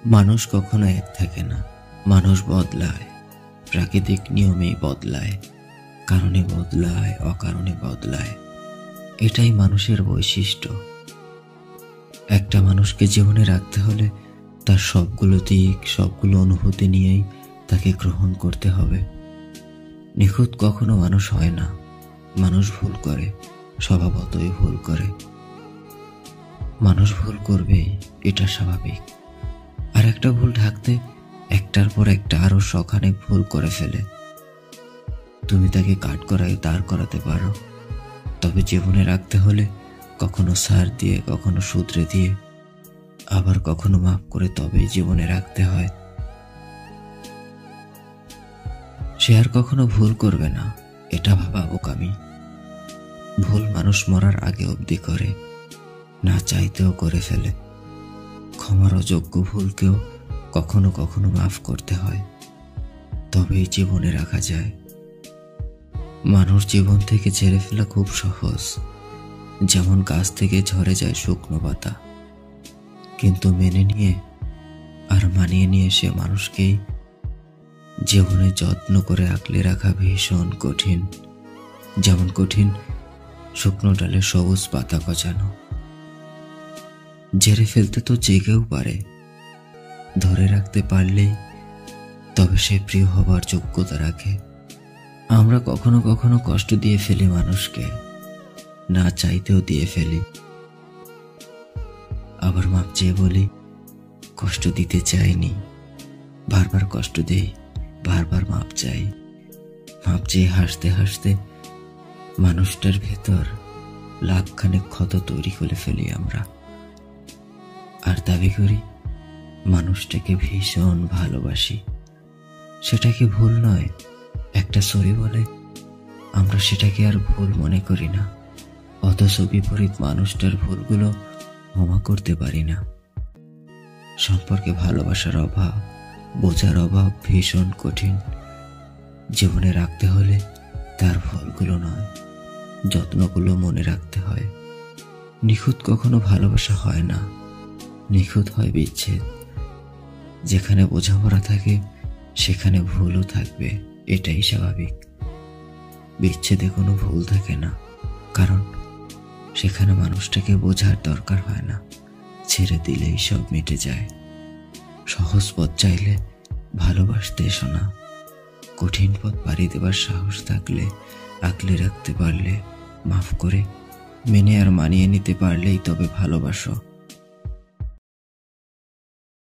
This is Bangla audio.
মানুষ কখনো এক থাকে না। মানুষ বদলায়, প্রাকৃতিক নিয়মেই বদলায়, কারণে বদলায়, অকারণে বদলায়। এটাই মানুষের বৈশিষ্ট্য। একটা মানুষকে জীবনে রাখতে হলে তার সবগুলো দিক, সবগুলো অনুভূতি নিয়েই তাকে গ্রহণ করতে হবে। নিখুঁত কখনো মানুষ হয় না। মানুষ ভুল করে, স্বভাবতই ভুল করে। মানুষ ভুল করবেই, এটা স্বাভাবিক। আর একটা ভুল ঢাকতে একটার পর একটা আরো শখানেক ভুল করে ফেলে। তুমি তাকে কাঠগড়ায় দাঁড় করাতে পারো, তবে জীবনে রাখতে হলে কখনো ছাড় দিয়ে, কখনো শুধরে দিয়ে, আবার কখনো মাফ করে তবেই জীবনে রাখতে হয়। সে আর কখনো ভুল করবে না, এটা ভাবা বোকামি। ভুল মানুষ মরার আগে অবধি করে, না চাইতেও করে ফেলে। ক্ষমার অযোগ্য ভুলকেও কখনো কখনো মাফ করতে হয়, তবেই জীবনে রাখা যায়। মানুষ জীবন থেকে ঝেড়ে ফেলা খুব সহজ, যেমন গাছ থেকে ঝরে যায় শুকনো পাতা। কিন্তু মেনে নিয়ে আর মানিয়ে নিয়ে সে মানুষকেই জীবনে যত্ন করে আঁকলে রাখা ভীষণ কঠিন। যেমন কঠিন শুকনো ডালে সবুজ পাতা গজানো। ঝেড়ে ফেলতে তো যে কেউ পারে, ধরে রাখতে পারলেই তবে সে প্রিয় হবার যোগ্যতা রাখে। আমরা কখনো কখনো কষ্ট দিয়ে ফেলি মানুষকে, না চাইতেও দিয়ে ফেলি। আবার মাপ চেয়ে বলি কষ্ট দিতে চাইনি, বারবার কষ্ট দেই, বারবার মাপ চাই। মাপ চেয়ে হাসতে হাসতে মানুষটার ভেতর লাখখানেক ক্ষত তৈরি করে ফেলি আমরা। আর দাবি করি মানুষটাকে ভীষণ ভালোবাসি। সেটা কি ভুল নয়? একটা সরি বলে আমরা সেটাকে আর ভুল মনে করি না, অথচ বিপরীত মানুষটার ভুলগুলো ক্ষমা করতে পারি না। সম্পর্কে ভালোবাসার অভাব, বোঝার অভাব ভীষণ কঠিন। জীবনে রাখতে হলে তার ভুলগুলো নয়, যত্নগুলো মনে রাখতে হয়। নিখুঁত কখনো ভালোবাসা হয় না, নিখুঁত হয় বিচ্ছেদ। যেখানে বোঝাপড়া থাকে সেখানে ভুলও থাকবে, এটাই স্বাভাবিক। বিচ্ছেদে কোনো ভুল থাকে না, কারণ সেখানে মানুষটাকে বোঝার দরকার হয় না, ছেড়ে দিলেই সব মিটে যায়। সহজ পথ চাইলে ভালোবাসতে এসো না, কঠিন পথ পাড়ি দেবার সাহস থাকলে, আঁকলে রাখতে পারলে, মাফ করে মেনে আর মানিয়ে নিতে পারলেই তবে ভালোবাসো।